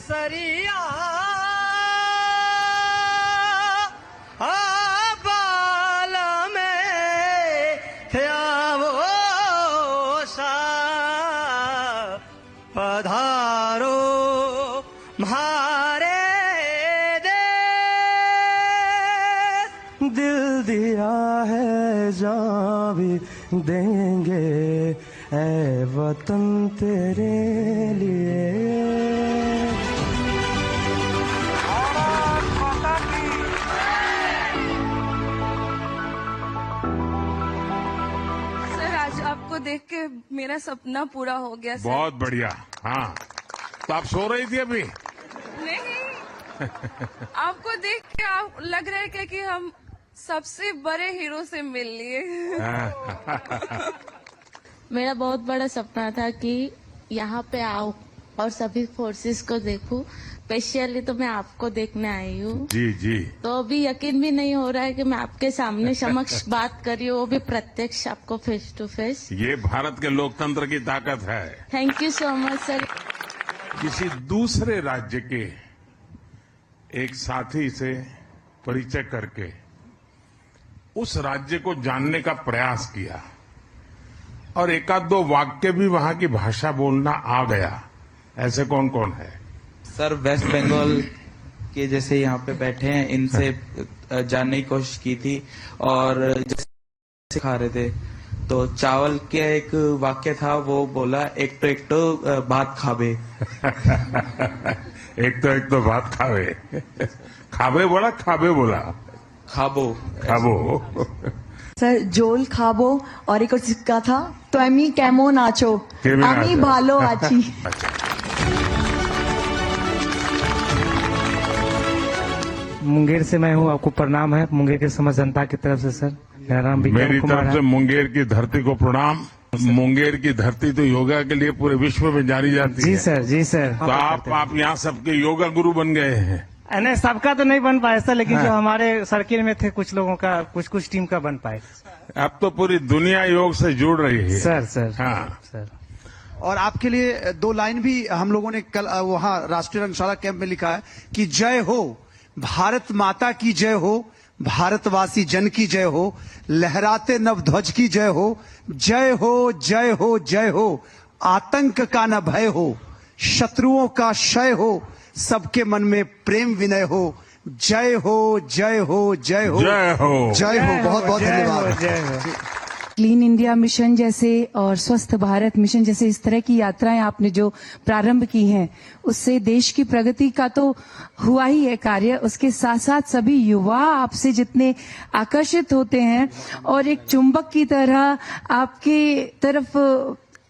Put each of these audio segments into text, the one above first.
सरिया बाल में थया वो सा पधारो म्हारे देश। दिल दिया है जान भी देंगे ऐ वतन तेरे लिए। सर आज आपको देख के मेरा सपना पूरा हो गया सर। बहुत बढ़िया। हाँ तो आप सो रही थी अभी? नहीं आपको देख के आप लग रहा है कि हम सबसे बड़े हीरो से मिल लिए। मेरा बहुत बड़ा सपना था कि यहाँ पे आऊं और सभी फोर्सेस को देखूं। स्पेशली तो मैं आपको देखने आई हूँ। जी जी। तो अभी यकीन भी नहीं हो रहा है कि मैं आपके सामने समक्ष बात कर रही हूँ, वो भी प्रत्यक्ष आपको फेस टू फेस। ये भारत के लोकतंत्र की ताकत है। Thank you so much sir. किसी दूसरे राज्य के एक साथी से परिचय करके उस राज्य को जानने का प्रयास किया और एकाध दो वाक्य भी वहां की भाषा बोलना आ गया। ऐसे कौन कौन है? सर वेस्ट बंगाल के जैसे यहाँ पे बैठे हैं, इनसे जानने की कोशिश की थी और जैसे सिखा रहे थे तो चावल के एक वाक्य था, वो बोला एक तो भात खाबे। एक तो भात खावे। खाबे बोला खाबे बोला? खाबो। खाबो। सर जोल खाबो और एक और सिक्का था तो एमी कैमो नाचो आमी भालो आची। मुंगेर से मैं हूँ, आपको प्रणाम है मुंगेर के समस्त जनता की तरफ से सर। मेरा नाम मेरी तरफ से मुंगेर की धरती को प्रणाम। मुंगेर की धरती तो योगा के लिए पूरे विश्व में जानी जाती है। जी सर जी सर। तो आप यहाँ सबके योगा गुरु बन गए हैं। नहीं सबका तो नहीं बन पाया सर, लेकिन जो हमारे सर्किल में थे कुछ लोगों का कुछ टीम का बन पाए। अब तो पूरी दुनिया योग से जुड़ रही है सर। हाँ सर। और आपके लिए दो लाइन भी हम लोगों ने कल वहाँ राष्ट्रीय रंगशाला कैंप में लिखा है कि जय हो भारत माता की जय हो, भारतवासी जन की जय हो, लहराते नव ध्वज की जय हो, जय हो जय हो जय हो, आतंक का न भय हो, शत्रुओं का क्षय हो, सबके मन में प्रेम विनय हो, जय हो जय हो जय हो जय हो जय हो। बहुत बहुत धन्यवाद। जय हो। क्लीन इंडिया मिशन जैसे और स्वस्थ भारत मिशन जैसे इस तरह की यात्राएं आपने जो प्रारंभ की हैं, उससे देश की प्रगति का तो हुआ ही है कार्य, उसके साथ साथ सभी युवा आपसे जितने आकर्षित होते हैं और एक चुंबक की तरह आपके तरफ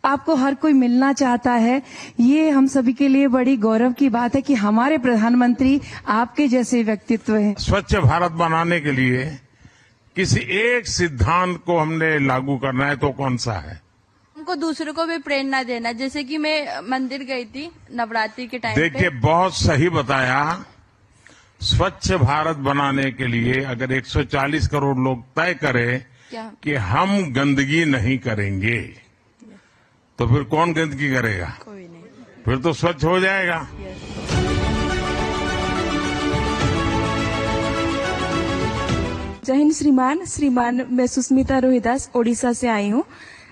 आपको हर कोई मिलना चाहता है, ये हम सभी के लिए बड़ी गौरव की बात है कि हमारे प्रधानमंत्री आपके जैसे व्यक्तित्व हैं। स्वच्छ भारत बनाने के लिए किसी एक सिद्धांत को हमने लागू करना है तो कौन सा है? हमको दूसरों को भी प्रेरणा देना। जैसे कि मैं मंदिर गई थी नवरात्रि के टाइम पे। देखिए बहुत सही बताया। स्वच्छ भारत बनाने के लिए अगर 140 करोड़ लोग तय करें कि हम गंदगी नहीं करेंगे तो फिर कौन गंदगी करेगा? कोई नहीं। फिर तो स्वच्छ हो जाएगा। जय हिंद श्रीमान मैं सुस्मिता रोहिदास ओडिशा से आई हूँ।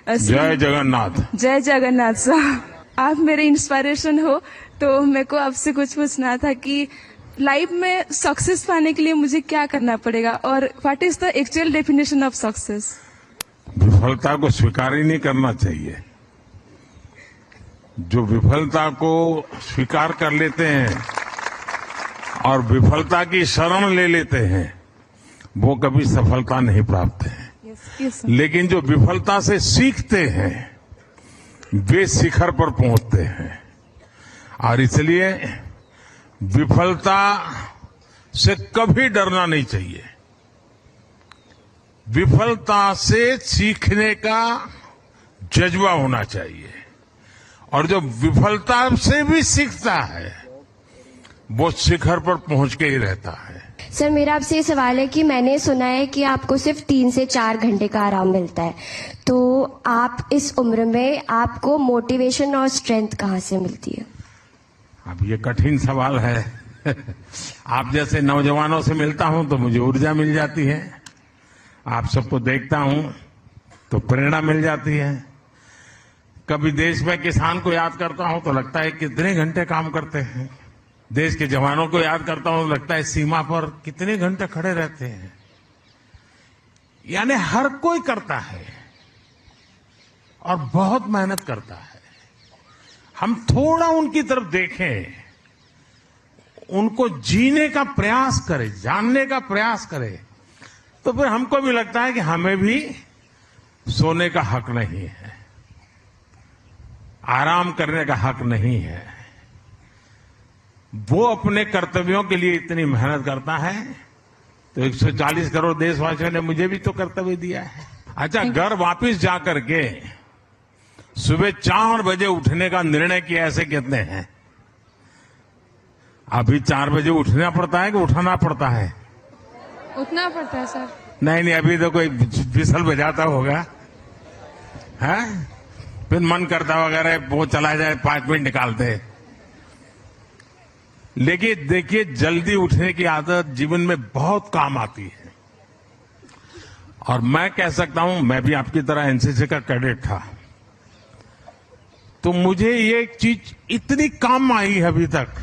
जय जगन्नाथ। जय जगन्नाथ साहब, आप मेरे इंस्पिरेशन हो, तो मेरे को आपसे कुछ पूछना था कि लाइफ में सक्सेस पाने के लिए मुझे क्या करना पड़ेगा और what is the actual definition of success? विफलता को स्वीकार ही नहीं करना चाहिए। जो विफलता को स्वीकार कर लेते हैं और विफलता की शरण ले लेते हैं वो कभी सफलता नहीं प्राप्त है। yes, लेकिन जो विफलता से सीखते हैं वे शिखर पर पहुंचते हैं। और इसलिए विफलता से कभी डरना नहीं चाहिए। विफलता से सीखने का जज्बा होना चाहिए और जो विफलता से भी सीखता है वो शिखर पर पहुंच के ही रहता है। सर मेरा आपसे ये सवाल है कि मैंने सुना है कि आपको सिर्फ 3 से 4 घंटे का आराम मिलता है, तो आप इस उम्र में आपको मोटिवेशन और स्ट्रेंथ कहाँ से मिलती है? अब ये कठिन सवाल है। आप जैसे नौजवानों से मिलता हूं तो मुझे ऊर्जा मिल जाती है, आप सबको देखता हूं तो प्रेरणा मिल जाती है। कभी देश में किसान को याद करता हूं तो लगता है कितने घंटे काम करते हैं, देश के जवानों को याद करता हूं तो लगता है सीमा पर कितने घंटे खड़े रहते हैं। यानी हर कोई करता है और बहुत मेहनत करता है। हम थोड़ा उनकी तरफ देखें, उनको जीने का प्रयास करें, जानने का प्रयास करें, तो फिर हमको भी लगता है कि हमें भी सोने का हक नहीं है, आराम करने का हक नहीं है। वो अपने कर्तव्यों के लिए इतनी मेहनत करता है तो 140 करोड़ देशवासियों ने मुझे भी तो कर्तव्य दिया है। अच्छा, घर वापस जाकर के सुबह 4 बजे उठने का निर्णय किया, ऐसे कितने हैं? अभी 4 बजे उठना पड़ता है कि उठाना पड़ता है? उठना पड़ता है सर। नहीं, अभी तो कोई विसल बजाता होगा, है? फिर मन करता वगैरह वो चला जाए, 5 मिनट निकालते। लेकिन देखिए, जल्दी उठने की आदत जीवन में बहुत काम आती है। और मैं कह सकता हूं, मैं भी आपकी तरह एनसीसी का कैडेट था, तो मुझे ये एक चीज इतनी काम आई है अभी तक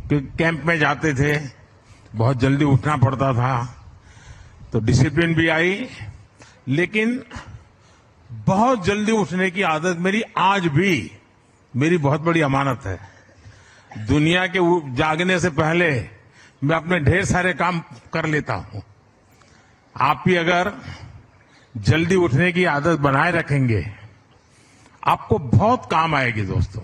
कि कैंप में जाते थे, बहुत जल्दी उठना पड़ता था, तो डिसिप्लिन भी आई, लेकिन बहुत जल्दी उठने की आदत मेरी आज भी मेरी बहुत बड़ी अमानत है। दुनिया के जागने से पहले मैं अपने ढेर सारे काम कर लेता हूं। आप भी अगर जल्दी उठने की आदत बनाए रखेंगे, आपको बहुत काम आएगी दोस्तों।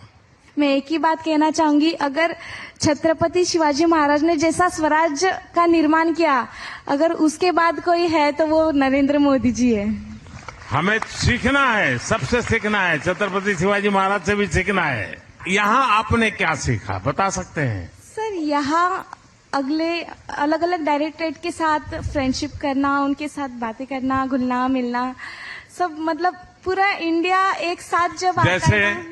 मैं एक ही बात कहना चाहूंगी, अगर छत्रपति शिवाजी महाराज ने जैसा स्वराज का निर्माण किया, अगर उसके बाद कोई है तो वो नरेंद्र मोदी जी है। हमें सीखना है, सबसे सीखना है, छत्रपति शिवाजी महाराज से भी सीखना है। यहाँ आपने क्या सीखा, बता सकते हैं? सर, यहाँ अगले अलग अलग डायरेक्टरेट के साथ फ्रेंडशिप करना, उनके साथ बातें करना, घुलना मिलना, सब मतलब पूरा इंडिया एक साथ जब आता है जैसे ना,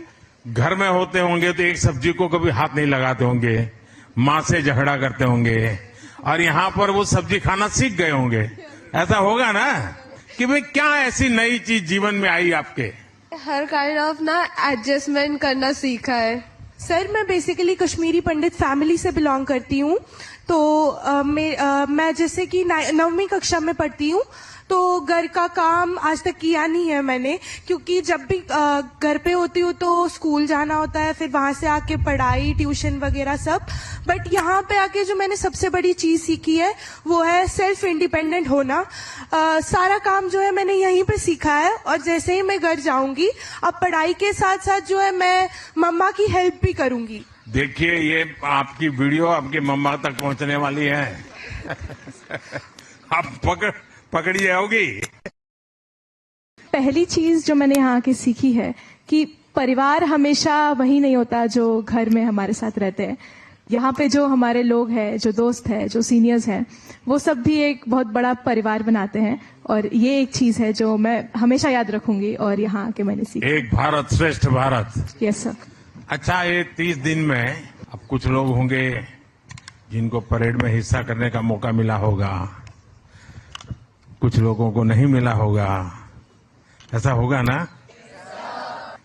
घर में होते होंगे तो एक सब्जी को कभी हाथ नहीं लगाते होंगे, माँ से झगड़ा करते होंगे, और यहाँ पर वो सब्जी खाना सीख गए होंगे। ऐसा होगा ना कि भाई क्या ऐसी नई चीज जीवन में आई आपके? हर काइंड ऑफ ना एडजस्टमेंट करना सीखा है। सर, मैं बेसिकली कश्मीरी पंडित फैमिली से बिलोंग करती हूँ, तो मैं जैसे कि 9वीं कक्षा में पढ़ती हूँ, तो घर का काम आज तक किया नहीं है मैंने, क्योंकि जब भी घर पे होती हूँ तो स्कूल जाना होता है, फिर वहां से आके पढ़ाई, ट्यूशन वगैरह सब। बट यहाँ पे आके जो मैंने सबसे बड़ी चीज सीखी है वो है सेल्फ इंडिपेंडेंट होना। सारा काम जो है मैंने यहीं पे सीखा है, और जैसे ही मैं घर जाऊंगी, अब पढ़ाई के साथ साथ जो है मैं मम्मा की हेल्प भी करूंगी। देखिए, ये आपकी वीडियो आपकी मम्मा तक पहुंचने वाली है। आप पकड़ी जाओगी। पहली चीज जो मैंने यहाँ के सीखी है कि परिवार हमेशा वही नहीं होता जो घर में हमारे साथ रहते हैं। यहाँ पे जो हमारे लोग हैं, जो दोस्त हैं, जो सीनियर्स हैं, वो सब भी एक बहुत बड़ा परिवार बनाते हैं, और ये एक चीज है जो मैं हमेशा याद रखूंगी और यहाँ आके मैंने सीखा। एक भारत श्रेष्ठ भारत। Yes sir. अच्छा, ये 30 दिन में अब कुछ लोग होंगे जिनको परेड में हिस्सा करने का मौका मिला होगा, कुछ लोगों को नहीं मिला होगा, ऐसा होगा ना?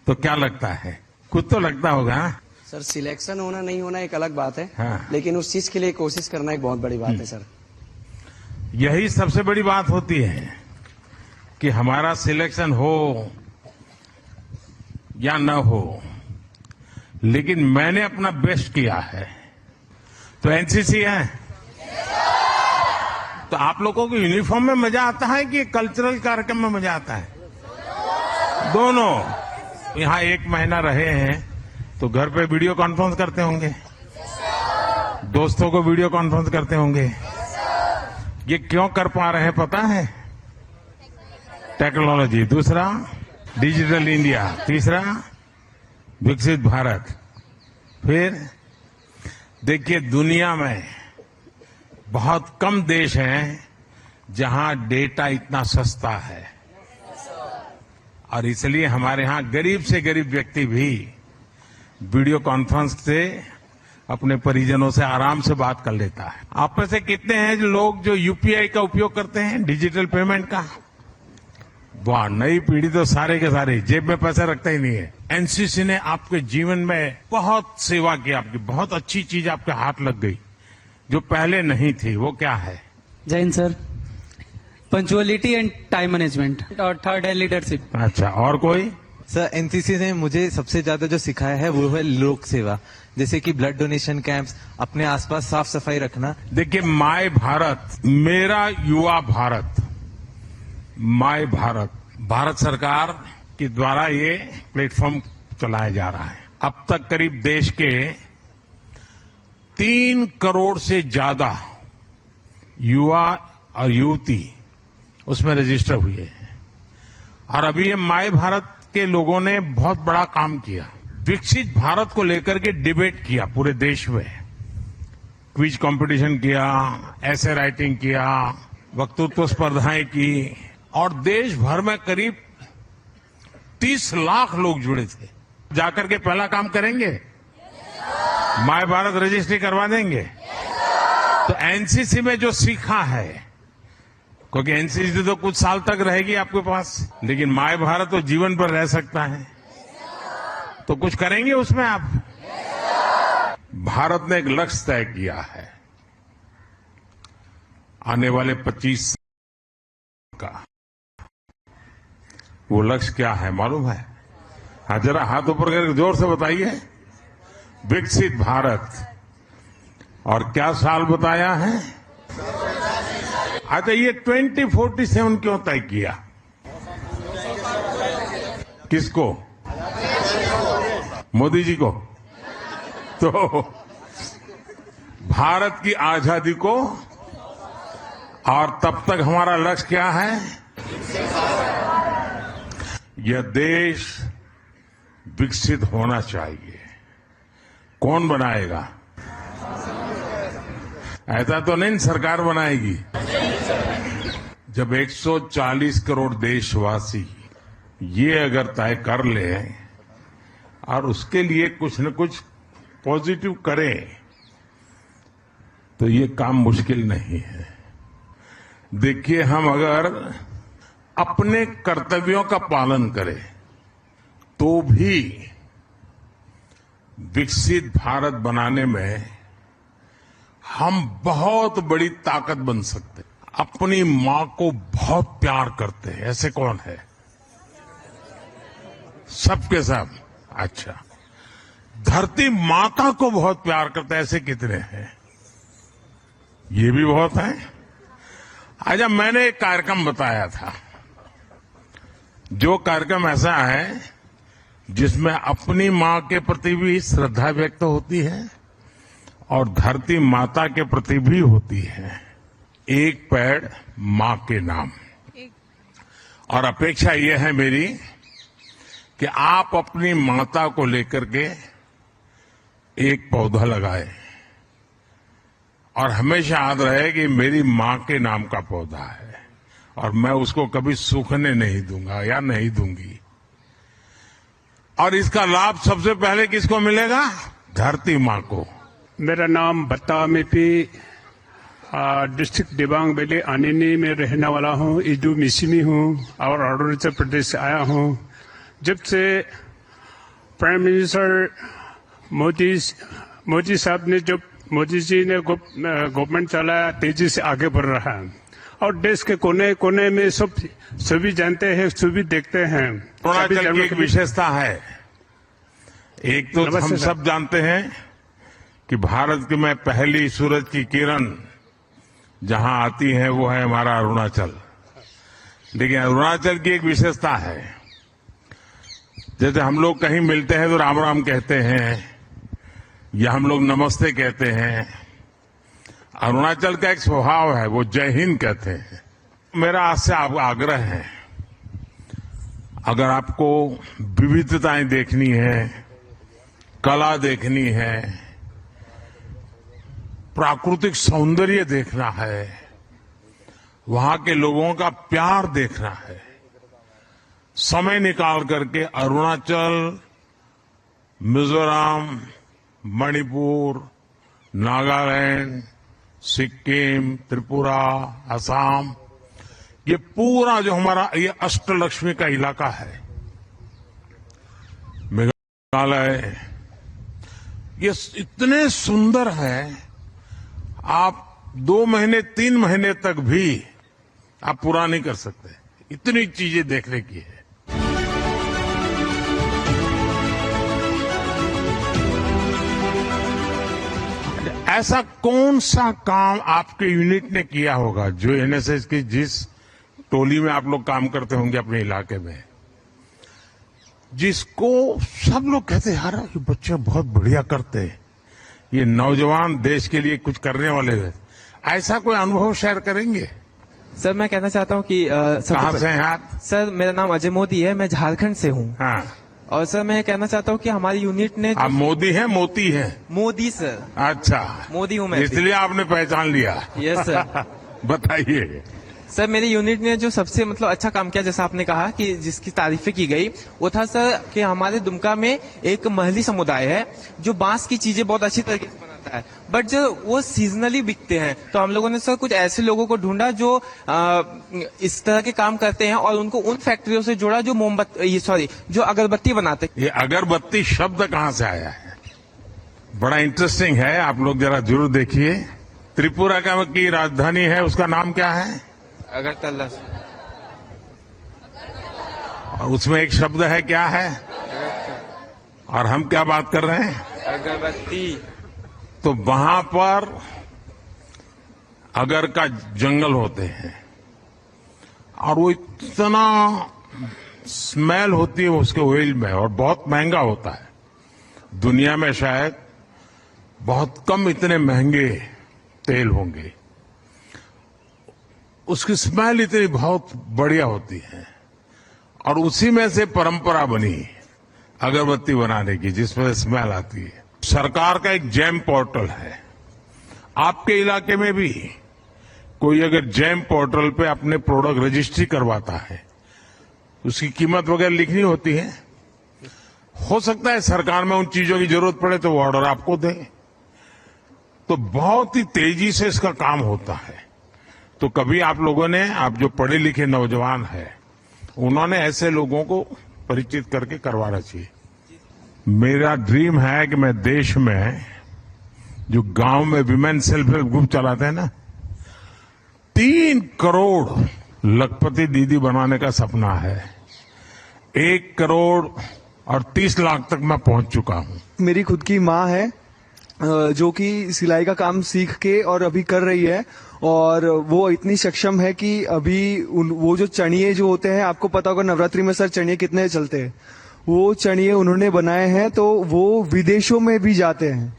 तो क्या लगता है? कुछ तो लगता होगा। सर, सिलेक्शन होना नहीं होना एक अलग बात है, हाँ। लेकिन उस चीज के लिए कोशिश करना एक बहुत बड़ी बात है सर। यही सबसे बड़ी बात होती है कि हमारा सिलेक्शन हो या न हो, लेकिन मैंने अपना बेस्ट किया है। तो एनसीसी है, तो आप लोगों को यूनिफॉर्म में मजा आता है कि कल्चरल कार्यक्रम में मजा आता है? दोनों। यहाँ 1 महीना रहे हैं तो घर पे वीडियो कॉन्फ्रेंस करते होंगे, दोस्तों को वीडियो कॉन्फ्रेंस करते होंगे। ये क्यों कर पा रहे हैं पता है? टेक्नोलॉजी। दूसरा, डिजिटल इंडिया। तीसरा, विकसित भारत। फिर देखिए, दुनिया में बहुत कम देश हैं जहां डेटा इतना सस्ता है, और इसलिए हमारे यहां गरीब से गरीब व्यक्ति भी वीडियो कॉन्फ्रेंस से अपने परिजनों से आराम से बात कर लेता है। आप में से कितने हैं जो लोग जो यूपीआई का उपयोग करते हैं, डिजिटल पेमेंट का? वाह, नई पीढ़ी तो सारे के सारे जेब में पैसे रखते ही नहीं है। एनसीसी ने आपके जीवन में बहुत सेवा की, आपकी बहुत अच्छी चीज आपके हाथ लग गई जो पहले नहीं थी, वो क्या है? जय Hind sir. Punctuality and time management, और थर्ड है लीडरशिप। अच्छा, और कोई? सर, एनसीसी ने मुझे सबसे ज्यादा जो सिखाया है वो है लोक सेवा, जैसे कि ब्लड डोनेशन कैंप्स, अपने आसपास साफ सफाई रखना। देखिए, माय भारत, मेरा युवा भारत, माय भारत, भारत सरकार के द्वारा ये प्लेटफॉर्म चलाया जा रहा है। अब तक करीब देश के 3 करोड़ से ज्यादा युवा और युवती उसमें रजिस्टर हुए हैं। और अभी ये माय भारत के लोगों ने बहुत बड़ा काम किया, विकसित भारत को लेकर के डिबेट किया पूरे देश में, क्विज कंपटीशन किया, ऐसे राइटिंग किया, वक्तृत्व स्पर्धाएं की, और देश भर में करीब 30 लाख लोग जुड़े थे। जाकर के पहला काम करेंगे, माय भारत रजिस्ट्री करवा देंगे। तो एनसीसी में जो सीखा है, क्योंकि एनसीसी तो कुछ साल तक रहेगी आपके पास, लेकिन माय भारत तो जीवन भर रह सकता है, तो कुछ करेंगे उसमें आप? भारत ने एक लक्ष्य तय किया है आने वाले 25 का। वो लक्ष्य क्या है मालूम है? हाँ, जरा हाथ ऊपर करके जोर से बताइए। विकसित भारत। और क्या साल बताया है? अच्छा, ये 2047 क्यों तय किया? किसको? मोदी जी को? तो भारत की आजादी को, और तब तक हमारा लक्ष्य क्या है? यह देश विकसित होना चाहिए। कौन बनाएगा? ऐसा तो नहीं सरकार बनाएगी। जब 140 करोड़ देशवासी ये अगर तय कर ले और उसके लिए कुछ न कुछ पॉजिटिव करें, तो ये काम मुश्किल नहीं है। देखिए, हम अगर अपने कर्तव्यों का पालन करें तो भी विकसित भारत बनाने में हम बहुत बड़ी ताकत बन सकते हैं। अपनी मां को बहुत प्यार करते हैं, ऐसे कौन है? सबके सब। अच्छा, धरती माता को बहुत प्यार करते हैं, ऐसे कितने हैं? ये भी बहुत है। अच्छा, मैंने एक कार्यक्रम बताया था, जो कार्यक्रम ऐसा है जिसमें अपनी मां के प्रति भी श्रद्धा व्यक्त होती है और धरती माता के प्रति भी होती है। एक पेड़ मां के नाम। और अपेक्षा यह है मेरी कि आप अपनी माता को लेकर के एक पौधा लगाएं और हमेशा याद रहे कि मेरी मां के नाम का पौधा है और मैं उसको कभी सूखने नहीं दूंगा या नहीं दूंगी। और इसका लाभ सबसे पहले किसको मिलेगा? धरती मां को। मेरा नाम बत्ता मेपी, डिस्ट्रिक्ट दिबांग वैली आनिनी में रहने वाला हूँ। इडू मिसिमी हूँ और अरुणाचल प्रदेश से आया हूँ। जब से प्राइम मिनिस्टर मोदी साहब ने, जब मोदी जी ने गवर्नमेंट चलाया, तेजी से आगे बढ़ रहा है और देश के कोने कोने में सभी जानते हैं, सभी देखते हैं। अरुणाचल की एक विशेषता है, एक तो हम सब जानते हैं कि भारत की में पहली सूरज की किरण जहां आती है वो है हमारा अरुणाचल। लेकिन अरुणाचल की एक विशेषता है, जैसे हम लोग कहीं मिलते हैं तो राम राम कहते हैं या हम लोग नमस्ते कहते हैं। अरुणाचल का एक स्वभाव है, वो जय हिंद कहते हैं। मेरा आपसे आग्रह है, अगर आपको विविधताएं देखनी है, कला देखनी है, प्राकृतिक सौंदर्य देखना है, वहां के लोगों का प्यार देखना है, समय निकाल करके अरुणाचल, मिजोरम, मणिपुर, नागालैंड, सिक्किम, त्रिपुरा, असम, ये पूरा जो हमारा ये अष्टलक्ष्मी का इलाका है, मेघालय, ये इतने सुंदर है, आप 2 महीने 3 महीने तक भी आप पूरा नहीं कर सकते, इतनी चीजें देखने की है। ऐसा कौन सा काम आपके यूनिट ने किया होगा जो एनएसएस की जिस टोली में आप लोग काम करते होंगे अपने इलाके में, जिसको सब लोग कहते हैं यार ये बच्चे बहुत बढ़िया करते हैं, ये नौजवान देश के लिए कुछ करने वाले हैं, ऐसा कोई अनुभव शेयर करेंगे? सर मैं कहना चाहता हूँ कि कहाँ से हैं आप? सर मेरा नाम अजय मोदी है, मैं झारखंड से हूँ। हाँ। और सर मैं कहना चाहता हूँ कि हमारी यूनिट ने आप मोदी हैं मोती हैं? मोदी सर। अच्छा, मोदी हूँ मैं, इसलिए आपने पहचान लिया। Yes sir. बताइए सर। मेरी यूनिट ने जो सबसे मतलब अच्छा काम किया, जैसा आपने कहा कि जिसकी तारीफें की गई, वो था सर कि हमारे दुमका में एक महली समुदाय है जो बांस की चीजें बहुत अच्छी तरीके से बनाता है, बट जो वो सीजनली बिकते हैं। तो हम लोगों ने सर कुछ ऐसे लोगों को ढूंढा जो इस तरह के काम करते हैं और उनको उन फैक्ट्रियों से जोड़ा जो जो अगरबत्ती बनाते। ये अगरबत्ती शब्द कहाँ से आया है? बड़ा इंटरेस्टिंग है, आप लोग जरा जरूर देखिए। त्रिपुरा का की राजधानी है, उसका नाम क्या है? अगरतला। और उसमें एक शब्द है, क्या है? और हम क्या बात कर रहे हैं? अगरबत्ती। तो वहां पर अगर का जंगल होते हैं और वो इतना स्मेल होती है उसके ऑयल में, और बहुत महंगा होता है। दुनिया में शायद बहुत कम इतने महंगे तेल होंगे, उसकी स्मेल इतनी बहुत बढ़िया होती है, और उसी में से परंपरा बनी अगरबत्ती बनाने की, जिसमें स्मेल आती है। सरकार का एक जैम पोर्टल है, आपके इलाके में भी कोई अगर जैम पोर्टल पे अपने प्रोडक्ट रजिस्ट्री करवाता है, उसकी कीमत वगैरह लिखनी होती है। हो सकता है सरकार में उन चीजों की जरूरत पड़े तो वो ऑर्डर आपको दे, तो बहुत ही तेजी से इसका काम होता है। तो कभी आप लोगों ने, आप जो पढ़े लिखे नौजवान हैं, उन्होंने ऐसे लोगों को परिचित करके करवाना चाहिए। मेरा ड्रीम है कि मैं देश में जो गांव में विमेन सेल्फ हेल्प ग्रुप चलाते हैं ना, 3 करोड़ लखपति दीदी बनाने का सपना है। 1 करोड़ और 30 लाख तक मैं पहुंच चुका हूं। मेरी खुद की माँ है जो कि सिलाई का काम सीख के और अभी कर रही है, और वो इतनी सक्षम है कि अभी वो जो चणिये जो होते हैं, आपको पता होगा नवरात्रि में सर चणिये कितने चलते हैं, वो चणिये उन्होंने बनाए हैं, तो वो विदेशों में भी जाते हैं।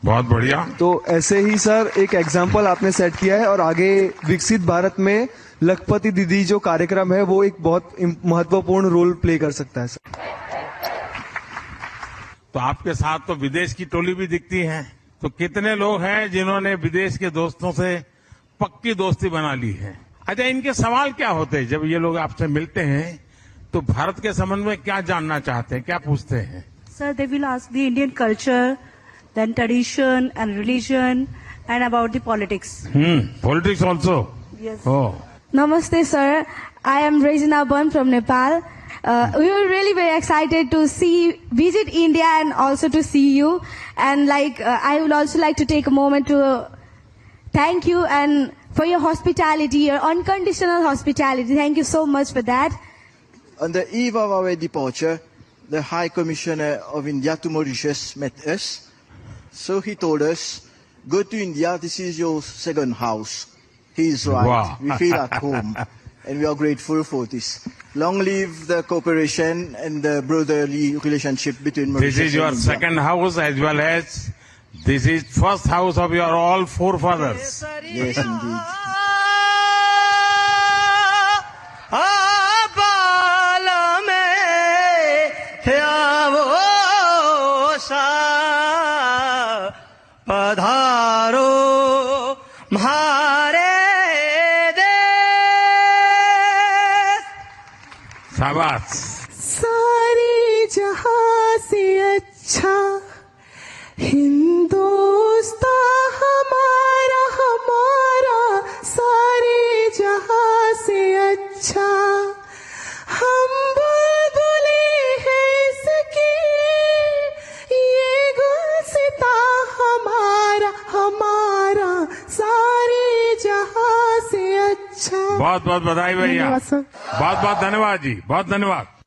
बहुत बढ़िया। तो ऐसे ही सर एक एग्जाम्पल आपने सेट किया है, और आगे विकसित भारत में लखपति दीदी जो कार्यक्रम है वो एक बहुत महत्वपूर्ण रोल प्ले कर सकता है सर। तो आपके साथ तो विदेश की टोली भी दिखती है, तो कितने लोग हैं जिन्होंने विदेश के दोस्तों से पक्की दोस्ती बना ली है? अच्छा, इनके सवाल क्या होते हैं जब ये लोग आपसे मिलते हैं? तो भारत के संबंध में क्या जानना चाहते हैं, क्या पूछते हैं? Sir, they will ask the Indian culture, then tradition and religion, and about the politics. Politics also? Yes. Oh. Namaste, sir. I am Regina Ban from Nepal. We were really very excited to visit India and also to see you. And I would also like to take a moment to thank you and for your hospitality, your unconditional hospitality. Thank you so much for that. On the eve of our departure, the High Commissioner of India to Mauritius met us. So he told us, go to India, this is your second house. He is right. Wow. We feel at home. And we are grateful for this. Long live the cooperation and the brotherly relationship between Mauritius and India. This is your second house as well as this is first house of your all forefathers. Yes, indeed. पधारो म्हारे शाबाश। सारे जहां से अच्छा हिंदुस्तान बहुत बहुत बधाई भैया, धन्यवाद सर। बहुत बहुत धन्यवाद जी, बहुत धन्यवाद।